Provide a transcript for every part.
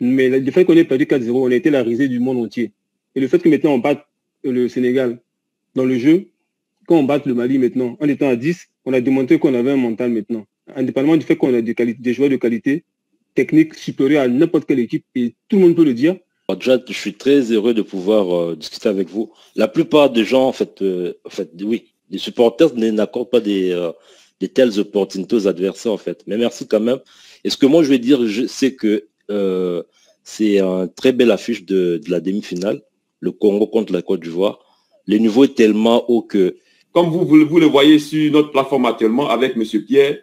Mais le fait qu'on ait perdu 4-0, on a été la risée du monde entier. Et le fait que maintenant on batte le Sénégal dans le jeu, quand on batte le Mali maintenant, en étant à 10, on a démontré qu'on avait un mental maintenant. Indépendamment du fait qu'on a des joueurs de qualité technique supérieure à n'importe quelle équipe, et tout le monde peut le dire. Déjà, je suis très heureux de pouvoir discuter avec vous. La plupart des gens, en fait, oui, les supporters n'accordent pas des telles opportunités aux adversaires, en fait. Mais merci quand même. Et ce que moi, je vais dire, c'est que c'est une très belle affiche de la demi-finale, le Congo contre la Côte d'Ivoire. Le niveau est tellement haut que... Comme vous le voyez sur notre plateforme actuellement avec M. Pierre,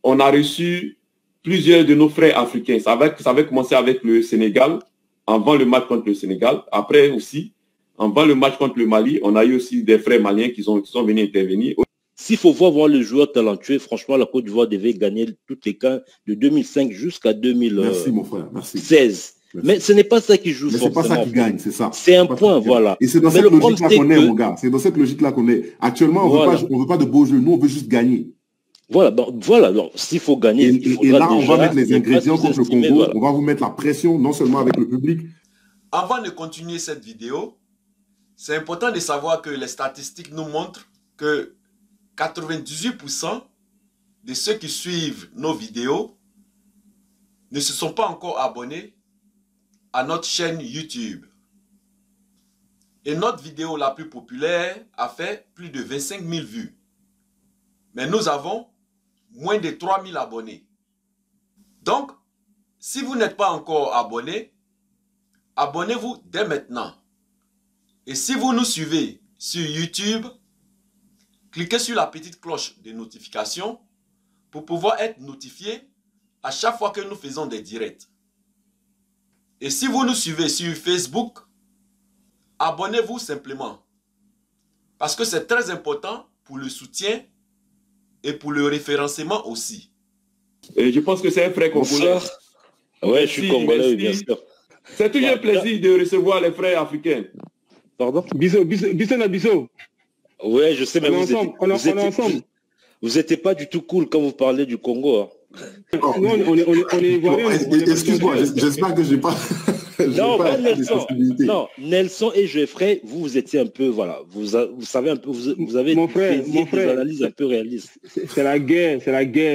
on a reçu plusieurs de nos frères africains. Ça avait commencé avec le Sénégal, avant le match contre le Sénégal. Après aussi, avant le match contre le Mali, on a eu aussi des frères maliens qui sont venus intervenir. S'il faut voir le joueur talentueux, franchement, la Côte d'Ivoire devait gagner toutes les cas de 2005 jusqu'à 2016. Merci, mon frère. Merci. Merci. Mais ce n'est pas ça qui joue forcément. C'est pas ça qui gagne, c'est ça. C'est un point, voilà. Et c'est dans cette logique-là qu'on est, mon gars. C'est dans cette logique-là qu'on est. Actuellement, on veut pas de beaux jeux. Nous, on veut juste gagner. Voilà, donc s'il faut gagner, et là, on va mettre les ingrédients contre le Congo. Voilà. On va vous mettre la pression, non seulement avec le public. Avant de continuer cette vidéo, c'est important de savoir que les statistiques nous montrent que 98% de ceux qui suivent nos vidéos ne se sont pas encore abonnés à notre chaîne YouTube. Et notre vidéo la plus populaire a fait plus de 25 000 vues. Mais nous avons moins de 3 000 abonnés. Donc, si vous n'êtes pas encore abonné, abonnez-vous dès maintenant. Et si vous nous suivez sur YouTube, cliquez sur la petite cloche de notification pour pouvoir être notifié à chaque fois que nous faisons des directs. Et si vous nous suivez sur Facebook, abonnez-vous simplement. Parce que c'est très important pour le soutien et pour le référencement aussi. Et je pense que c'est un frère congolais. Oui, je suis congolais, bien sûr. C'est toujours un plaisir de recevoir les frères africains. Pardon? Bisous. Oui, je sais, mais vous n'étiez pas du tout cool quand vous parlez du Congo. Hein. Non, on est ivoirien. Excuse-moi, j'espère que je n'ai pas... Nelson et Geoffrey, vous étiez un peu, voilà, vous savez un peu, vous avez des analyses un peu réalistes. C'est la guerre.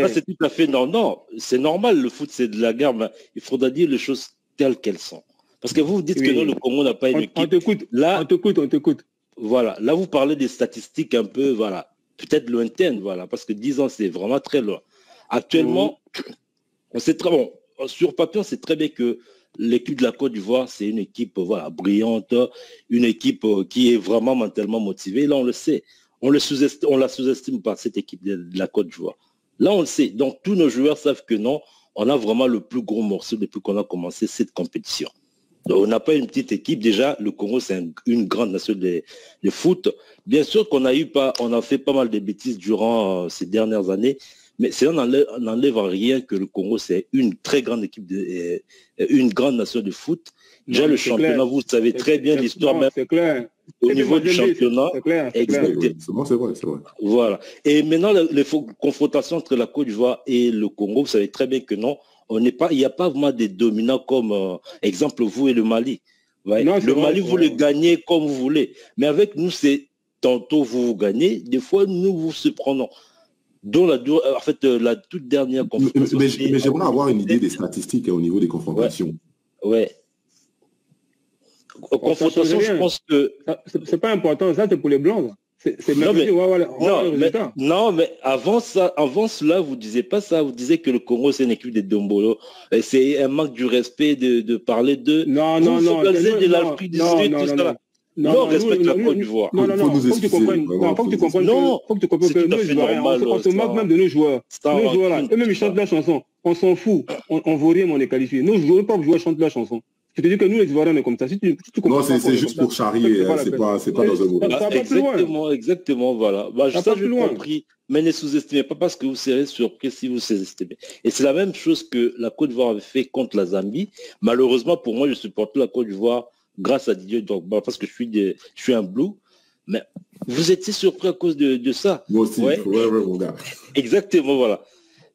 C'est tout à fait non, c'est normal, le foot c'est de la guerre, mais il faudra dire les choses telles qu'elles sont. Parce que vous dites que non, le Congo n'a pas une équipe. On t'écoute. Voilà, là vous parlez des statistiques un peu, voilà, peut-être lointaines, voilà, parce que 10 ans c'est vraiment très loin. Actuellement, c'est très bon. Sur papier, c'est très bien que l'équipe de la Côte d'Ivoire, c'est une équipe voilà, brillante, une équipe qui est vraiment mentalement motivée. Là, on le sait. On la sous-estime pas, cette équipe de la Côte d'Ivoire. Là, on le sait. Donc, tous nos joueurs savent que non, on a vraiment le plus gros morceau depuis qu'on a commencé cette compétition. Donc, on n'a pas une petite équipe. Déjà, le Congo, c'est une grande nation de foot. Bien sûr qu'on a fait pas mal de bêtises durant ces dernières années. Mais cela n'enlève rien que le Congo, c'est une très grande équipe, une grande nation de foot. Déjà, le championnat, vous savez très bien l'histoire même. C'est clair. Au niveau du championnat. C'est clair. C'est vrai. Voilà. Et maintenant, les confrontations entre la Côte d'Ivoire et le Congo, vous savez très bien que non, il n'y a pas vraiment des dominants comme, exemple, vous et le Mali. Ouais. Non, le Mali, vous le gagnez comme vous voulez. Mais avec nous, c'est tantôt vous gagnez, des fois, nous vous surprenons. Dont en fait, la toute dernière confrontation. Mais j'aimerais avoir une idée des statistiques au niveau des confrontations. Ouais. Confrontation, je pense que... C'est pas important, ça c'est pour les Blancs. Non, mais avant cela, vous ne disiez pas ça. Vous disiez que le Congo, c'est une équipe de Dombolo. C'est un manque du respect de parler de... Non. de l'Afrique du Sud, tout ça. Non, respecte la Côte d'Ivoire. Non, faut que tu comprennes. Faut que tu comprennes que nous, Ivoiriens, on se moque même de nos joueurs. Nos joueurs là, eux-mêmes ils chantent la chanson. On s'en fout. On vaut rien, mais on est qualifié. Nos joueurs, pas joueurs chantent la chanson. Je te dis que nous, les Ivoiriens, on est comme ça. Non, c'est juste pour charrier. C'est pas dans un mauvais. Exactement, voilà. Ça, j'ai compris. Mais ne sous-estimez pas parce que vous serez surpris si vous sous-estimez. Et c'est la même chose que la Côte d'Ivoire avait fait contre la Zambie. Malheureusement, pour moi, je supporte la Côte d'Ivoire grâce à Didier Drogba, parce que je suis un blue, mais vous étiez surpris à cause de ça. Moi aussi, ouais, mon gars. Exactement, voilà.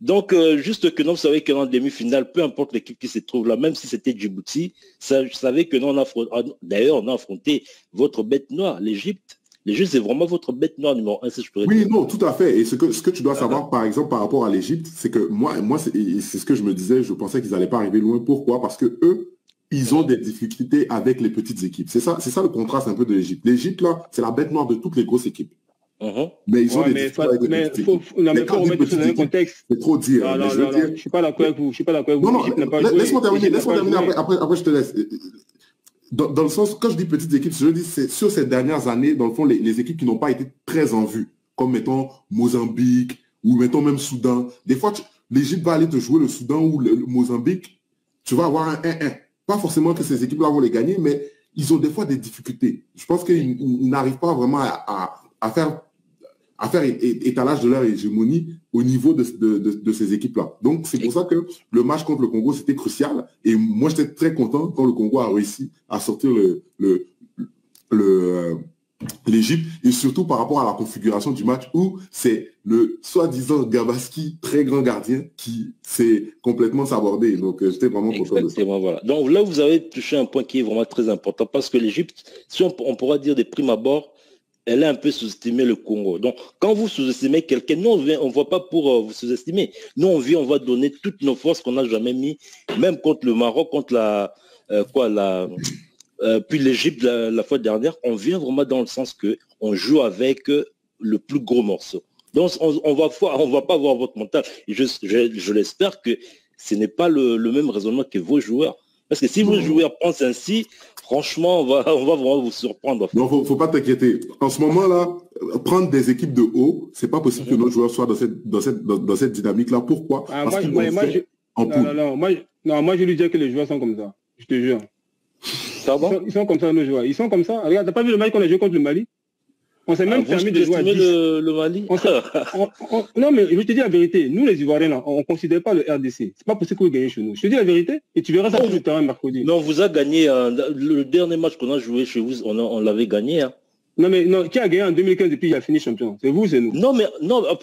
Donc, juste que non, vous savez que dans la demi-finale, peu importe l'équipe qui se trouve là, même si c'était Djibouti, je savais que non, d'ailleurs, on a affronté votre bête noire, l'Égypte. L'Égypte, c'est vraiment votre bête noire numéro 1, si je pourrais dire. Oui, non, tout à fait. Et ce que tu dois savoir, par exemple, par rapport à l'Égypte, c'est que moi c'est ce que je me disais, je pensais qu'ils n'allaient pas arriver loin. Pourquoi? Parce que eux, ils ont des difficultés avec les petites équipes. C'est ça le contraste un peu de l'Égypte. L'Égypte, là, c'est la bête noire de toutes les grosses équipes. Mais ils ont des difficultés avec les petites équipes. Non, mais il faut remettre ça dans un contexte. C'est trop dire. Non, je ne suis pas d'accord avec vous. Non, laisse-moi terminer après je te laisse. Dans le sens, quand je dis petites équipes, je dis c'est sur ces dernières années, dans le fond, les équipes qui n'ont pas été très en vue, comme mettons Mozambique ou mettons même Soudan. Des fois, l'Égypte va aller te jouer le Soudan ou le Mozambique, tu vas avoir un 1-1. Pas forcément que ces équipes-là vont les gagner, mais ils ont des fois des difficultés. Je pense qu'ils n'arrivent pas vraiment à faire étalage de leur hégémonie au niveau de ces équipes-là. Donc, c'est pour ça que le match contre le Congo, c'était crucial. Et moi, j'étais très content quand le Congo a réussi à sortir l'Égypte, et surtout par rapport à la configuration du match où c'est le soi-disant Gabaski, très grand gardien, qui s'est complètement sabordé. Donc, j'étais vraiment content de ça. Voilà. Donc là, vous avez touché un point qui est vraiment très important parce que l'Égypte, si on pourra dire des primes abord, elle a un peu sous-estimé le Congo. Donc, quand vous sous-estimez quelqu'un, nous, on ne voit pas pour vous sous-estimer. Nous, on va donner toutes nos forces qu'on n'a jamais mis, même contre le Maroc, contre puis l'Égypte la fois dernière. On vient vraiment dans le sens que on joue avec le plus gros morceau. Donc, on va pas voir votre mental. Et je l'espère que ce n'est pas le même raisonnement que vos joueurs. Parce que si vos joueurs pensent ainsi, franchement, on va vraiment vous surprendre. En fait. Non, faut pas t'inquiéter. En ce moment-là, prendre des équipes de haut, c'est pas possible que nos joueurs soient dans cette dynamique-là. Pourquoi? Parce qu'ils moi, je lui dis que les joueurs sont comme ça. Je te jure. Ils sont comme ça, nos joueurs. Ils sont comme ça. Regarde, t'as pas vu le match qu'on a joué contre le Mali? On s'est même permis de jouer à 10. le Mali Non, mais je te dis la vérité. Nous, les Ivoiriens, là, on ne considère pas le RDC. C'est pas possible que vous gagnez chez nous. Je te dis la vérité et tu verras ça sur le terrain mercredi. Non, on vous a gagné. Le dernier match qu'on a joué chez vous, on l'avait gagné. Hein. Non, mais non, qui a gagné en 2015 et puis il a fini champion? C'est vous, c'est nous. Non, mais non, en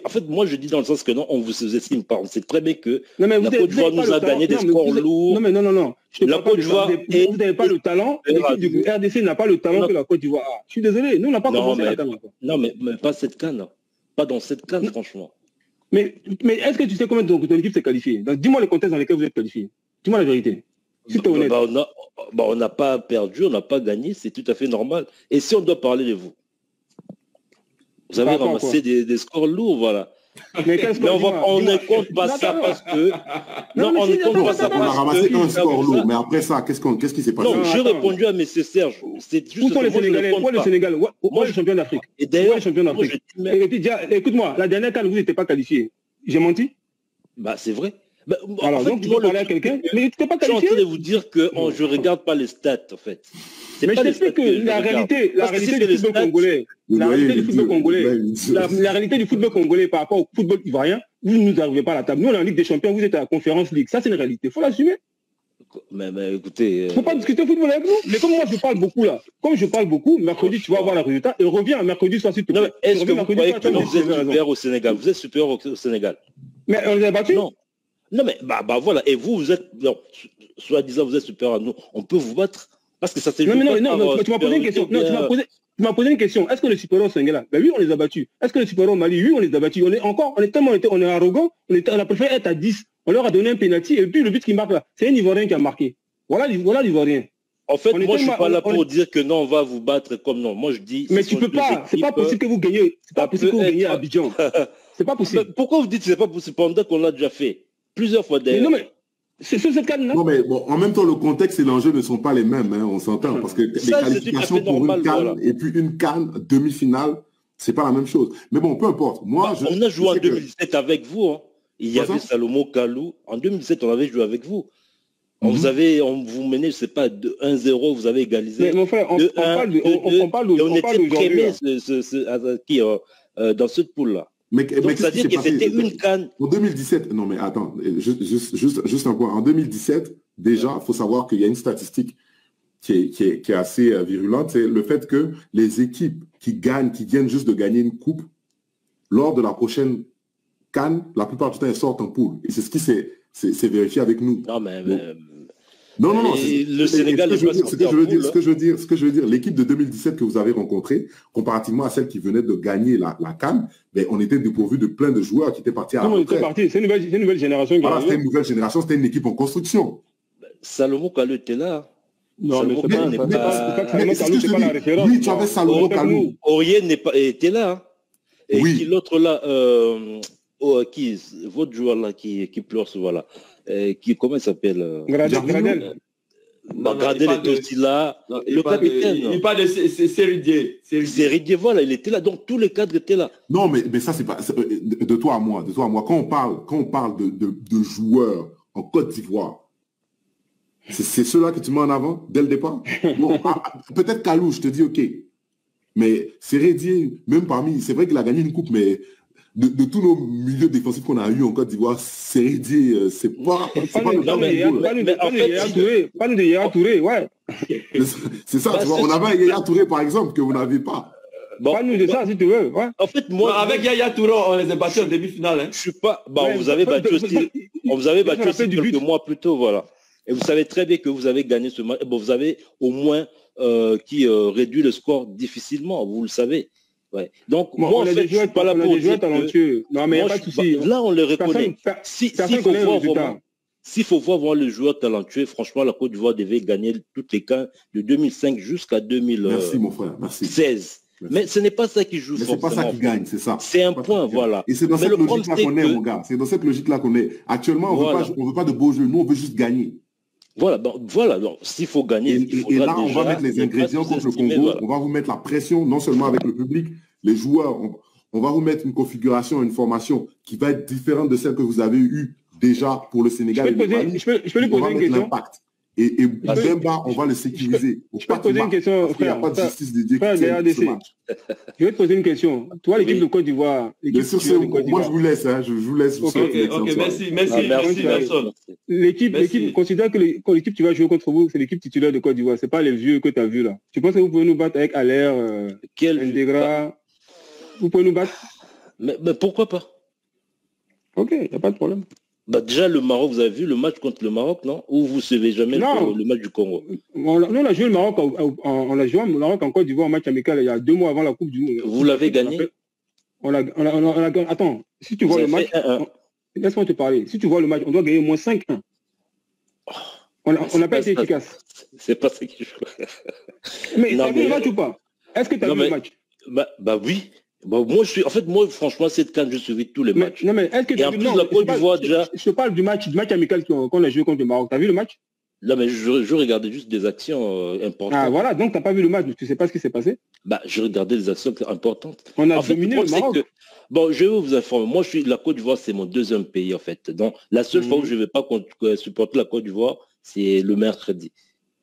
fait, moi je dis dans le sens que non, on vous sous-estime pas. On sait très bien que la Côte d'Ivoire nous a gagné des scores lourds. Non, mais non. La Côte d'Ivoire vous n'avez pas le talent. L'équipe du RDC n'a pas le talent que la Côte d'Ivoire a. Je suis désolé, nous, on n'a pas commencé la canne. Non, mais pas cette canne. Pas dans cette canne, franchement. Mais est-ce que tu sais combien ton équipe s'est qualifiée? Dis-moi le contexte dans lequel vous êtes qualifié. Dis-moi la vérité. Si tu es honnête. On n'a pas perdu, on n'a pas gagné, c'est tout à fait normal. Et si on doit parler de vous, vous avez ramassé des scores lourds, voilà. Mais on ne compte pas ça parce que... Non, on ne compte pas ça parce que... On a ramassé un score lourd, mais après ça, qu'est-ce qui s'est passé? Non, j'ai répondu à M. Serge. Où sont les Sénégalais? Où est le Sénégal? Où est le champion d'Afrique? Et d'ailleurs, écoute-moi, la dernière canne, vous n'étiez pas qualifié. J'ai menti? Bah, c'est vrai. Alors, donc, tu dois parler à quelqu'un, mais tu n'es pas qualifié. Je suis en train de vous dire que je ne regarde pas les stats, en fait. Mais je t'explique que la réalité du football congolais, la réalité du football congolais par rapport au football ivoirien, vous ne nous arrivez pas à la table. Nous, on est en Ligue des Champions, vous êtes à la Conférence League. Ça, c'est une réalité. Il faut l'assumer. Mais écoutez... Il ne faut pas discuter football avec nous. Mais comme moi, je parle beaucoup là. Comme je parle beaucoup, mercredi, tu vas avoir le résultat. Et reviens mercredi soir, s'il te plaît. Est-ce que vous croyez que vous êtes supérieur au Sénégal? Vous êtes supérieur au Sénégal? Mais on les a battus? Non, mais voilà. Et vous êtes, soi-disant, vous êtes supérieur à nous. On peut vous battre parce que ça s'est joué. Non, tu m'as posé une question. Non, tu m'as posé une question. Est-ce que le supérieur au Sénégal? Ben oui, on les a battus. Est-ce que le supérieur au Mali? Oui, on les a battus. On est arrogant. On a préféré être à 10. On leur a donné un penalty. Et puis le but qui marque là, c'est un Ivoirien qui a marqué. Voilà l'Ivoirien. En fait, moi, je ne suis pas là pour dire que non, on va vous battre comme non. Moi, je dis... Mais tu peux pas. C'est pas possible que vous gagnez. C'est pas possible que vous gagnez à Abidjan. C'est pas possible. Pourquoi vous dites que c'est pas possible pendant qu'on l'a déjà fait? Plusieurs fois d'ailleurs. Non, mais c'est sur cette canne, non, mais bon, en même temps, le contexte et l'enjeu ne sont pas les mêmes, hein, on s'entend, parce que les qualifications pour une canne et puis une canne demi-finale, c'est pas la même chose. Mais bon, peu importe. Moi, on a joué en 2017 avec vous. Hein. Il y avait Salomon Kalou. En 2017, on avait joué avec vous. On vous menait, je sais pas, de 1-0, vous avez égalisé. Mais mon frère, on parle d'aujourd'hui. Dans cette poule-là. Mais c'est-à-dire que c'était une canne. En 2017, non mais attends, juste un point. En 2017, déjà, il faut savoir qu'il y a une statistique qui est assez virulente, c'est le fait que les équipes qui viennent juste de gagner une coupe, lors de la prochaine CAN, la plupart du temps, elles sortent en poule. Et c'est ce qui s'est vérifié avec nous. Non, mais... Non. Le Sénégal, ce que je veux dire, l'équipe de 2017 que vous avez rencontrée, comparativement à celle qui venait de gagner la CAN, ben, on était dépourvu de plein de joueurs qui étaient partis à la retraite. C'est une nouvelle génération. Voilà, c'était une nouvelle génération, c'était une équipe en construction. Salomon Kalou était là. Non, mais c'est pas la référence. Oui, tu avais Salomon Kalou. Aurier était là. Et qui l'autre là, votre joueur là qui pleure ce voilà. Comment il s'appelle Gradel. Gradel est aussi là. Le capitaine. Il parle de Seridier. Seridier, voilà, il était là. Donc tous les cadres étaient là. Non, mais ça, c'est pas de toi à moi. Quand on parle de joueurs en Côte d'Ivoire, c'est ceux-là que tu mets en avant dès le départ. Bon, peut-être Kalou, je te dis OK. Mais Seridier, même parmi, c'est vrai qu'il a gagné une coupe, mais de tous nos milieux défensifs qu'on a eu en Côte d'Ivoire, Seridier, c'est pas de Yaya Touré, ouais. C'est ça, tu vois. On avait un Yaya Touré, par exemple, que vous n'avez pas. Bon, pas nous de ça, si tu veux. Ouais. En fait, moi, avec Yaya Touré, on les a battus en demi-finale. Hein. Je suis pas. Bon, on vous avez battu aussi. On vous avait battu aussi quelques mois plus tôt, voilà. Et vous savez très bien que vous avez gagné ce match. Bon, vous avez au moins réduit le score difficilement, vous le savez. Ouais. Donc, bon, moi, en fait, je suis pas là pour dire talentueux. Non, mais il n'y a pas de souci. Là, on le reconnaît. S'il faut voir le joueur talentueux, franchement, la Côte d'Ivoire devait gagner toutes les cas de 2005 jusqu'à 2016. Merci, mon frère. Merci. Mais ce n'est pas ça qui joue forcément. C'est pas ça qui gagne, c'est ça. C'est un point, voilà. Et c'est dans cette logique-là qu'on est, mon gars. C'est dans cette logique-là qu'on est. Actuellement, on ne veut pas de beaux jeux. Nous, on veut juste gagner. Voilà, donc s'il faut gagner, et là, on va mettre les ingrédients contre le Congo. Voilà. On va vous mettre la pression, non seulement avec le public, les joueurs. On va vous mettre une configuration, une formation qui va être différente de celle que vous avez eue déjà pour le Sénégal. Je peux lui poser une question. Et Bemba, on va le sécuriser. Je peux te poser une question, frère. Il n'y a pas de justice dédiée. Je vais te poser une question. Toi, l'équipe de Côte d'Ivoire. Moi, je vous laisse. Je vous laisse. Ok, merci, Nelson. L'équipe considère que l'équipe qui va jouer contre vous, c'est l'équipe titulaire de Côte d'Ivoire. Ce n'est pas les vieux que tu as vus là. Tu penses que vous pouvez nous battre avec Allaire, Ndegra? Vous pouvez nous battre? Mais pourquoi pas? Ok, il n'y a pas de problème. Déjà, le Maroc, vous avez vu le match contre le Maroc, non? Ou vous ne suivez jamais le match du Congo? On a joué le Maroc, on a joué le Maroc en Côte d'Ivoire en match amical il y a 2 mois avant la Coupe du Monde. Vous l'avez gagné? Attends, si tu vois le match, laisse-moi te parler. Si tu vois le match, on doit gagner au moins 5-1. On n'a pas été efficace. C'est pas ça qui joue. Mais tu as vu le match ou pas? Est-ce que tu as vu le match? Bah oui. Bon, moi, franchement, cette CAN, je suivi tous les matchs. Non, mais est-ce que et en plus, la Côte d'Ivoire, déjà... Je te parle du match amical qu'on a joué contre le Maroc. Tu as vu le match? Là, mais je regardais juste des actions importantes. Ah, voilà, donc tu n'as pas vu le match, tu ne sais pas ce qui s'est passé? Je regardais des actions importantes. On a dominé le Maroc. Bon, je vais vous informer. Moi, la Côte d'Ivoire, c'est mon 2e pays, en fait. Donc, la seule fois où je ne vais pas supporter la Côte d'Ivoire, c'est le mercredi.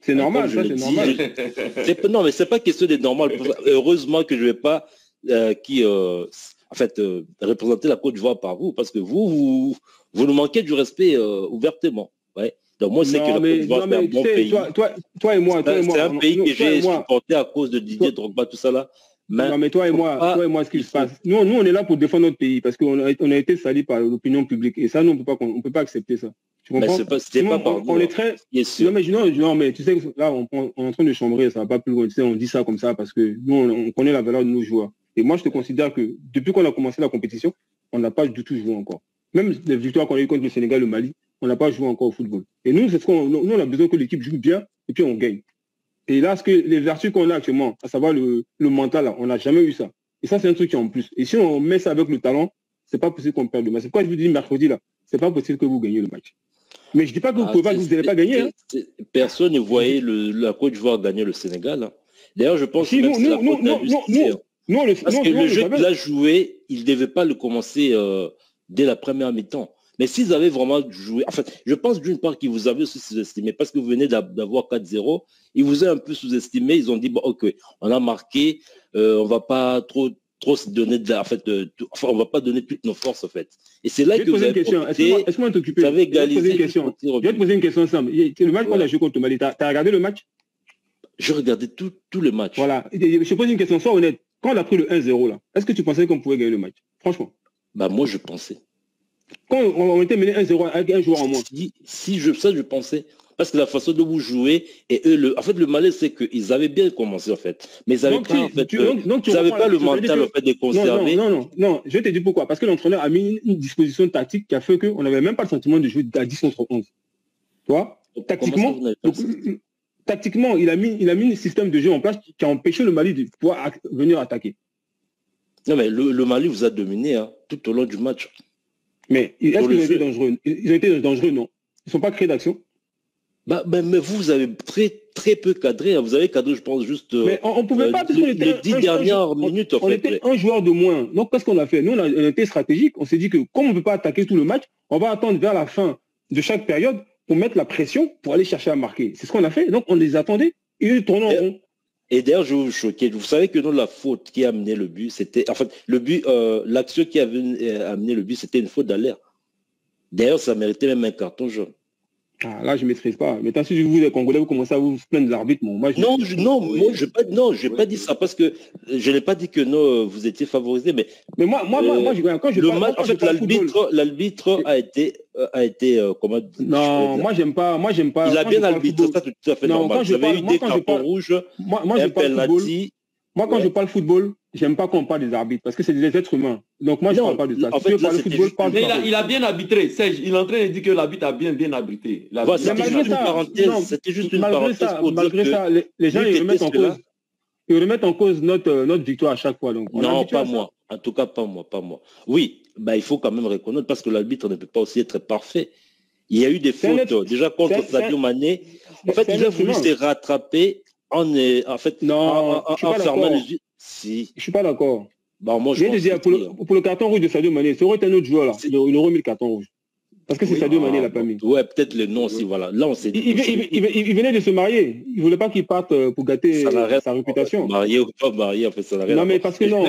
C'est normal, ça, c'est normal. Non, mais ce n'est pas question d'être normal. Heureusement que je ne vais pas... représenter la Côte d'Ivoire par vous, parce que vous nous manquez du respect ouvertement. Ouais. Donc moi, c'est que la Côte d'Ivoire, c'est un bon pays. Toi et moi, c'est un pays que j'ai supporté à cause de Didier Drogba, tout ça là. Mais toi et moi, ce qui se passe. Nous, on est là pour défendre notre pays, parce qu'on a été sali par l'opinion publique. Et ça, nous, on peut pas accepter ça. Tu comprends? On est très... Non, mais tu sais, là, on est en train de chambrer, ça va pas plus loin. Tu sais, on dit ça comme ça, parce que nous, on connaît la valeur de nos joueurs. Et moi, je te considère que depuis qu'on a commencé la compétition, on n'a pas du tout joué encore. Même les victoires qu'on a eues contre le Sénégal, le Mali, on n'a pas joué encore au football. Et nous, nous, on a besoin que l'équipe joue bien et puis on gagne. Et là, les vertus qu'on a actuellement, à savoir le mental, là, on n'a jamais eu ça. Et ça, c'est un truc qui est en plus. Et si on met ça avec le talent, c'est pas possible qu'on perde le match. C'est pourquoi je vous dis mercredi, là, c'est pas possible que vous gagnez le match. Mais je dis pas que vous n'allez pas gagner. Hein. Personne ne voyait la Côte d'Ivoire gagner le Sénégal. Hein. D'ailleurs, je pense que parce que le jeu qu'il a joué, il ne devait pas le commencer dès la première mi-temps. Mais s'ils avaient vraiment joué... En fait, je pense d'une part qu'ils vous avaient aussi sous-estimé parce que vous venez d'avoir 4-0. Ils vous ont un peu sous-estimé. Ils ont dit, bon, ok, on a marqué, on ne va pas trop se donner on va pas donner toutes nos forces, en fait. Et c'est là que vous avez Est-ce t'occuper? Vous avez égalisé. Je vais te poser une question simple. Le match qu'on a joué contre le Mali, tu as regardé le match? Je regardais tous les matchs. Voilà. Je te pose une question, sois honnête. Quand on a pris le 1-0, là, est-ce que tu pensais qu'on pouvait gagner le match? Franchement. Moi, je pensais. Quand on était mené 1-0 avec un joueur en moins. Ça, je pensais. Parce que la façon dont vous jouez, et eux, en fait, le malaise, c'est qu'ils avaient bien commencé, en fait. Mais ils n'avaient pas, en fait, ils n'avaient pas le mental, en fait, de conserver. Non, je vais te dire pourquoi. Parce que l'entraîneur a mis une disposition tactique qui a fait qu'on n'avait même pas le sentiment de jouer à 10 contre 11. Tu vois? Tactiquement, il a mis un système de jeu en place qui a empêché le Mali de pouvoir venir attaquer. Non, mais le Mali vous a dominé tout au long du match. Mais est-ce qu'ils ont été dangereux? Ils ont été dangereux, non. Ils ne sont pas créés d'action. Mais vous avez très peu cadré. Vous avez cadré, je pense, juste mais on pouvait pas, les 10 dernières minutes. On était un joueur de moins. Donc, qu'est-ce qu'on a fait? Nous, on était stratégique. On s'est dit que comme on ne peut pas attaquer tout le match, on va attendre vers la fin de chaque période pour mettre la pression pour aller chercher à marquer. C'est ce qu'on a fait. Donc, on les attendait et ils tournaient en rond. Et d'ailleurs, je vais vous choquer. Vous savez que non, la faute qui a amené le but, c'était... En fait, le but, l'action qui a amené le but, c'était une faute d'alerte. D'ailleurs, ça méritait même un carton jaune. Ah, là, je ne maîtrise pas. Maintenant, si vous, les Congolais, vous commencez à vous plaindre de l'arbitre, moi, je n'ai pas dit ça parce que je n'ai pas dit que non, vous étiez favorisé, mais moi, quand je parle, en fait, l'arbitre a été comment? Non, moi, j'aime pas. Il a bien arbitré, ça, c'est tout à fait normal. Vous avez eu des cartons rouges, un penalty. Moi, quand je parle football, j'aime pas qu'on parle des arbitres parce que c'est des êtres humains. Donc moi, je ne parle pas de ça. En fait, il a bien arbitré. Serge, il est en train de dire que l'arbitre a bien arbitré. C'était juste une parenthèse. Malgré ça, les gens ils remettent en cause notre victoire à chaque fois. Donc, non, pas moi. En tout cas, pas moi. Oui, il faut quand même reconnaître parce que l'arbitre ne peut pas aussi être parfait. Il y a eu des fautes déjà contre Sadio Mané. En fait, il a voulu se rattraper en fermant les yeux. Si. Je suis pas d'accord. Moi, je viens de dire, pour le carton rouge de Sadio Mané, ça aurait été un autre joueur là. Il aurait mis le carton rouge. Parce que c'est Sadio Mané, il l'a pas mis. Ouais, peut-être le nom aussi, voilà. Là, on s'est dit. Il venait de se marier. Il voulait pas qu'il parte pour gâter sa réputation. Marié ou pas marié, en fait, ça n'a rien. Non, mais parce que non.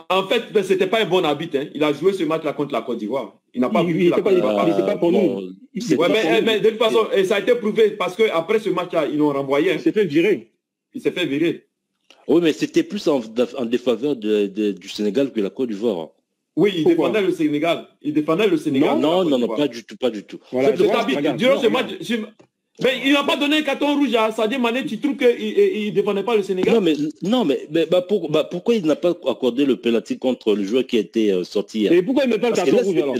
En fait, c'était pas un bon arbitre. Il a joué ce match-là contre la Côte d'Ivoire. Il n'a pas voulu. Il n'était pas pour nous. Mais de toute façon, ça a été prouvé parce qu'après ce match-là, ils l'ont renvoyé. Il s'est fait virer. Oui, mais c'était plus en défaveur du Sénégal que la Côte d'Ivoire. Oui, il défendait le Sénégal. Non, pas du tout. Voilà, durant ce match, mais il n'a pas donné un carton rouge à Sadio Mané. Tu trouves qu'il ne défendait pas le Sénégal? Pourquoi il n'a pas accordé le penalty contre le joueur qui a été sorti hier? Et pourquoi il ne met pas le carton rouge alors?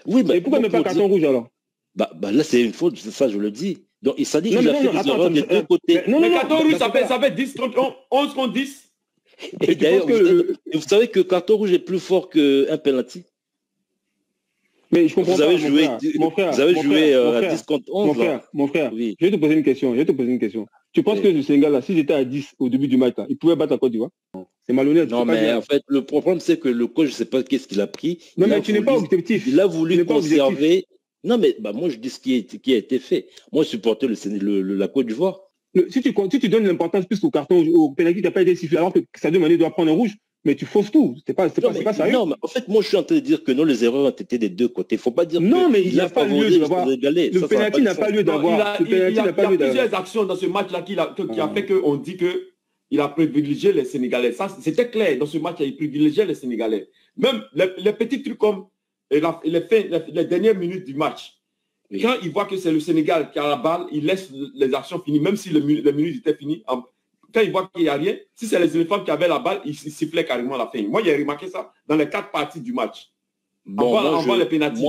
Oui, et pourquoi il ne met pas le carton rouge alors? Là, c'est une faute, c'est ça, je le dis. Donc, il s'est dit qu'il a fait des erreurs des deux côtés. Le carton rouge, ça fait 10 contre 11 contre 10. Et d'ailleurs, vous savez que le carton rouge est plus fort qu'un penalty. Mais je comprends vous avez joué à 10 contre 11. Mon frère, oui. Je vais te poser une question. Tu penses que le Sénégal, là, si j'étais à 10 au début du match, là, il pouvait battre la Côte d'Ivoire? C'est malhonnête. Non, mais en fait, le problème, c'est que le coach, je ne sais pas qu'est-ce qu'il a pris. Non, mais tu n'es pas objectif. Il a voulu conserver. Non, mais moi, je dis ce qui a été fait. Moi, je supportais la Côte d'Ivoire. Si tu donnes l'importance plus au carton, au pénalty qui n'a pas été sifflé, alors que Sadio Mané doit prendre un rouge, mais tu fausses tout. C'est pas sérieux. Non, mais en fait, moi, je suis en train de dire que non, les erreurs ont été des deux côtés. Il ne faut pas dire non, mais il n'y a pas lieu d'avoir. Le pénalty n'a pas lieu d'avoir. Il y a plusieurs actions dans ce match-là qui a fait qu'on dit qu'il a privilégié les Sénégalais. Ça, c'était clair. Dans ce match-là, il privilégiait les Sénégalais. Même les petits trucs comme les dernières minutes du match. Oui. Quand il voit que c'est le Sénégal qui a la balle, il laisse les actions finies, même si les minutes étaient finies. Quand il voit qu'il n'y a rien, si c'est les éléphants qui avaient la balle, il sifflait carrément la fin. Moi, j'ai remarqué ça dans les 4 parties du match. Avant les pénaltys.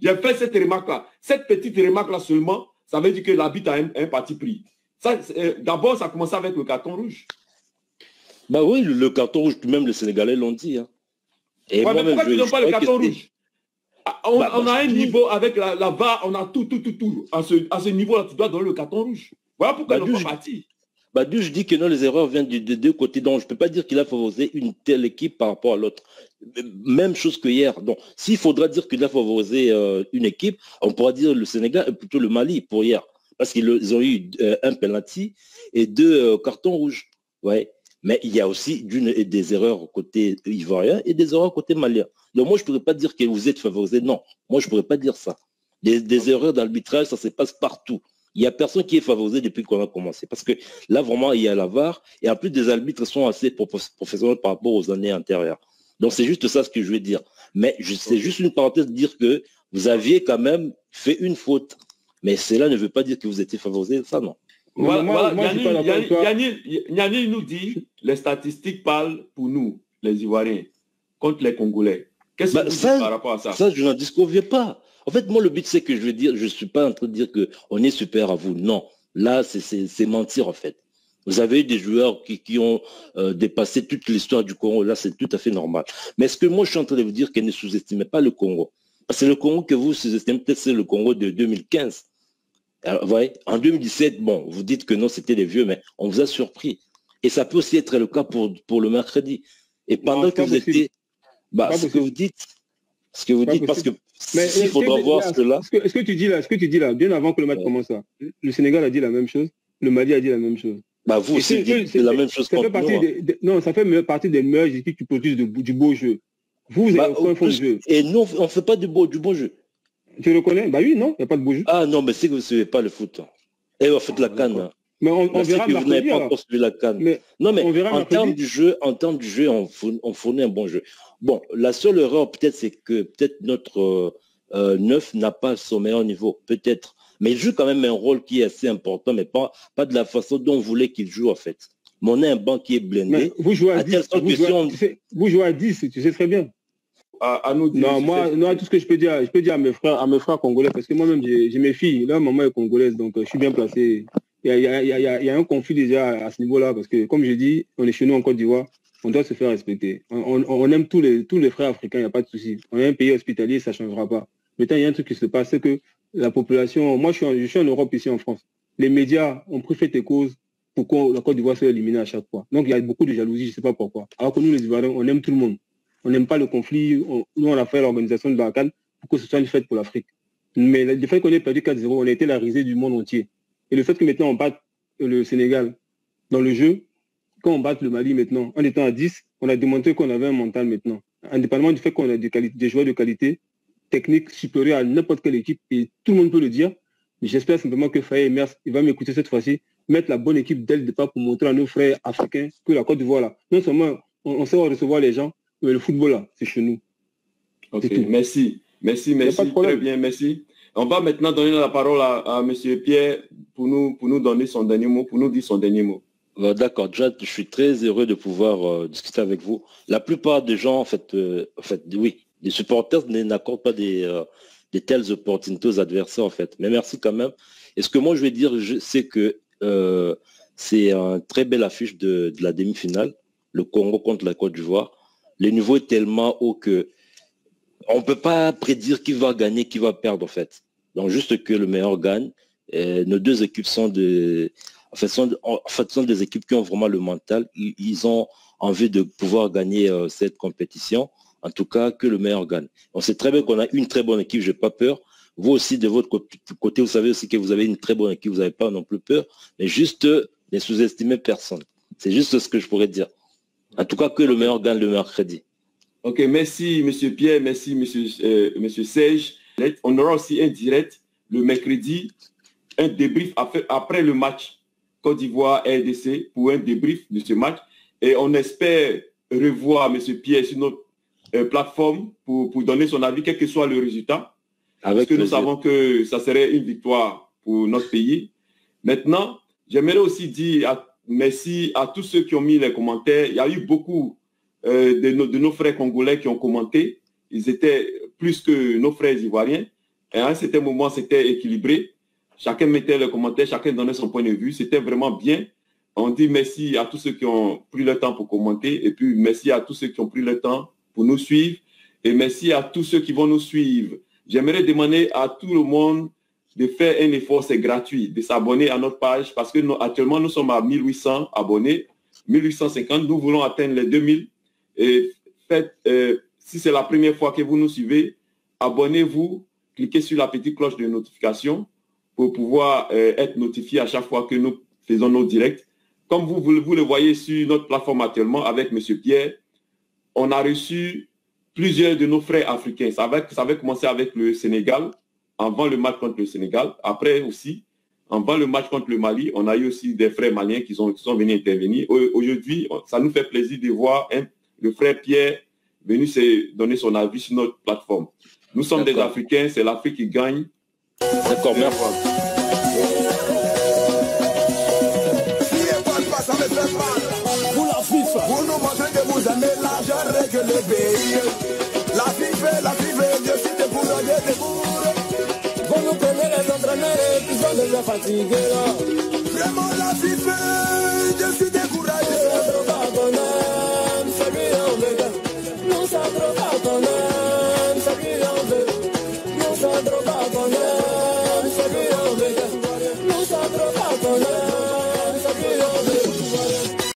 J'ai fait cette remarque-là. Cette petite remarque-là seulement, ça veut dire que l'arbitre a un parti pris. D'abord, ça a commencé avec le carton rouge. Oui, le carton rouge, même les Sénégalais l'ont dit. Et mais pourquoi tu ne donnes pas le carton rouge? On a un niveau avec la VAR, on a tout. À ce niveau-là, tu dois donner le carton rouge. Voilà pourquoi ils n'ont pas parti. Je dis que non, les erreurs viennent des deux côtés. Donc, je ne peux pas dire qu'il a favorisé une telle équipe par rapport à l'autre. Même chose que hier. Donc, s'il faudra dire qu'il a favorisé une équipe, on pourra dire le Sénégal, plutôt le Mali pour hier. Parce qu'ils ont eu un penalty et 2 cartons rouges. Ouais. Mais il y a aussi des erreurs côté ivoirien et des erreurs côté malien. Donc moi, je ne pourrais pas dire que vous êtes favorisé. Non, moi, je ne pourrais pas dire ça. Des erreurs d'arbitrage, ça se passe partout. Il n'y a personne qui est favorisé depuis qu'on a commencé. Parce que là, vraiment, il y a la VAR. Et en plus, des arbitres sont assez professionnels par rapport aux années antérieures. Donc c'est juste ça ce que je veux dire. Mais c'est juste une parenthèse de dire que vous aviez quand même fait une faute. Mais cela ne veut pas dire que vous étiez favorisé, ça non. Voilà, Yanni nous dit, les statistiques parlent pour nous, les Ivoiriens, contre les Congolais. Qu'est-ce que vous dites par rapport à ça? Ça, je n'en disconviens pas. En fait, moi, le but, c'est que je veux dire, je ne suis pas en train de dire qu'on est super à vous. Non, là, c'est mentir, en fait. Vous avez eu des joueurs qui ont dépassé toute l'histoire du Congo. Là, c'est tout à fait normal. Mais ce que moi, je suis en train de vous dire, qu'elle ne sous-estimez pas le Congo. Parce que le Congo que vous sous-estimez, peut-être c'est le Congo de 2015. Alors, vous voyez, en 2017, bon, vous dites que non, c'était les vieux, mais on vous a surpris. Et ça peut aussi être le cas pour le mercredi. Et pendant non, que vous étiez... ce que vous dites, parce que il faudra voir cela. Ce que tu dis là, bien avant que le match commence là, le Sénégal a dit la même chose, le Mali a dit la même chose. Bah vous aussi dites la même chose contre nous. Non, ça fait partie des meilleures équipes qui produisent du beau jeu. Vous avez un fond de jeu. Et nous, on ne fait pas du beau jeu. Tu le connais? Bah oui, non, il n'y a pas de beau jeu. Ah non, mais c'est que vous ne suivez pas le foot. Et vous faites la canne. Mais on verra que vous n'avez pas construit la canne. Non, mais en termes du jeu, on fournit un bon jeu. Bon, la seule erreur peut-être, c'est que peut-être notre 9 n'a pas son meilleur niveau, peut-être. Mais il joue quand même un rôle qui est assez important, mais pas de la façon dont on voulait qu'il joue en fait. Mais on a un banc qui est blindé. Mais vous jouez à 10, vous jouez à 10, tu sais très bien. À nous dire, non, moi, tout ce que je peux dire à mes frères congolais, parce que moi-même, j'ai mes filles. Là, maman est congolaise, donc je suis bien placé. Il y a un conflit déjà à ce niveau-là, parce que, comme je dis, on est chez nous en Côte d'Ivoire, on doit se faire respecter. On aime tous les frères africains, il n'y a pas de souci. On est un pays hospitalier, ça ne changera pas. Maintenant, il y a un truc qui se passe, c'est que la population, moi, je suis en Europe, ici en France. Les médias ont pris fait et cause pour que la Côte d'Ivoire soit éliminée à chaque fois. Donc, il y a beaucoup de jalousie, je ne sais pas pourquoi. Alors que nous, les Ivoiriens, on aime tout le monde. On n'aime pas le conflit. Nous, on a fait l'organisation de la CAN pour que ce soit une fête pour l'Afrique. Mais le fait qu'on ait perdu 4-0, on a été la risée du monde entier. Et le fait que maintenant, on batte le Sénégal dans le jeu, quand on batte le Mali maintenant, en étant à 10, on a démontré qu'on avait un mental maintenant. Indépendamment du fait qu'on a des joueurs de qualité, technique supérieure à n'importe quelle équipe, et tout le monde peut le dire. Mais j'espère simplement que Faye Emers, il va m'écouter cette fois-ci, mettre la bonne équipe dès le départ pour montrer à nos frères africains que la Côte d'Ivoire, là, non seulement on sait recevoir les gens, mais le football, là, c'est chez nous. Ok, merci. Très bien, merci. On va maintenant donner la parole à M. Pierre pour nous donner son dernier mot, pour nous dire son dernier mot. D'accord, déjà, je suis très heureux de pouvoir discuter avec vous. La plupart des gens, en fait, oui, les supporters n'accordent pas des telles opportunités aux adversaires, en fait. Mais merci quand même. Et ce que moi, je vais dire, c'est que c'est une très belle affiche de la demi-finale, le Congo contre la Côte d'Ivoire. Le niveau est tellement haut que on ne peut pas prédire qui va gagner, qui va perdre, en fait. Donc, juste que le meilleur gagne. Nos deux équipes sont des équipes qui ont vraiment le mental. Ils ont envie de pouvoir gagner cette compétition. En tout cas, que le meilleur gagne. On sait très bien qu'on a une très bonne équipe, je n'ai pas peur. Vous aussi, de votre côté, vous savez aussi que vous avez une très bonne équipe, vous n'avez pas non plus peur. Mais juste ne sous-estimez personne. C'est juste ce que je pourrais dire. En tout cas, que le meilleur gagne le mercredi. Ok, merci M. Pierre, merci M. Serge. On aura aussi un direct le mercredi, un débrief après le match Côte d'Ivoire RDC pour un débrief de ce match. Et on espère revoir M. Pierre sur notre plateforme pour donner son avis, quel que soit le résultat. Parce que nous savons que ça serait une victoire pour notre pays. Maintenant, j'aimerais aussi dire merci à tous ceux qui ont mis les commentaires. Il y a eu beaucoup de nos frères congolais qui ont commenté. Ils étaient plus que nos frères ivoiriens. Et à un certain moment, c'était équilibré. Chacun mettait les commentaires, chacun donnait son point de vue. C'était vraiment bien. On dit merci à tous ceux qui ont pris le temps pour commenter. Et puis, merci à tous ceux qui ont pris le temps pour nous suivre. Et merci à tous ceux qui vont nous suivre. J'aimerais demander à tout le monde de faire un effort, c'est gratuit, de s'abonner à notre page parce que actuellement, nous sommes à 1800 abonnés, 1850. Nous voulons atteindre les 2000. Et faites, si c'est la première fois que vous nous suivez, abonnez-vous, cliquez sur la petite cloche de notification pour pouvoir être notifié à chaque fois que nous faisons nos directs. Comme vous le voyez sur notre plateforme actuellement avec M. Pierre, on a reçu plusieurs de nos frères africains. Ça avait commencé avec le Sénégal, avant le match contre le Sénégal. Après aussi, avant le match contre le Mali, on a eu aussi des frères maliens qui sont venus intervenir. Aujourd'hui, ça nous fait plaisir de voir le frère Pierre venu donner son avis sur notre plateforme. Nous sommes des Africains, c'est l'Afrique qui gagne. D'accord, merci. Vous la FIFA, vous nous montrez que vous aimez l'argent que le pays. La FIFA, je suis des bourreaux, des bourreaux. Vous nous prenez les entraîneurs et puis sont déjà fatigués. Vraiment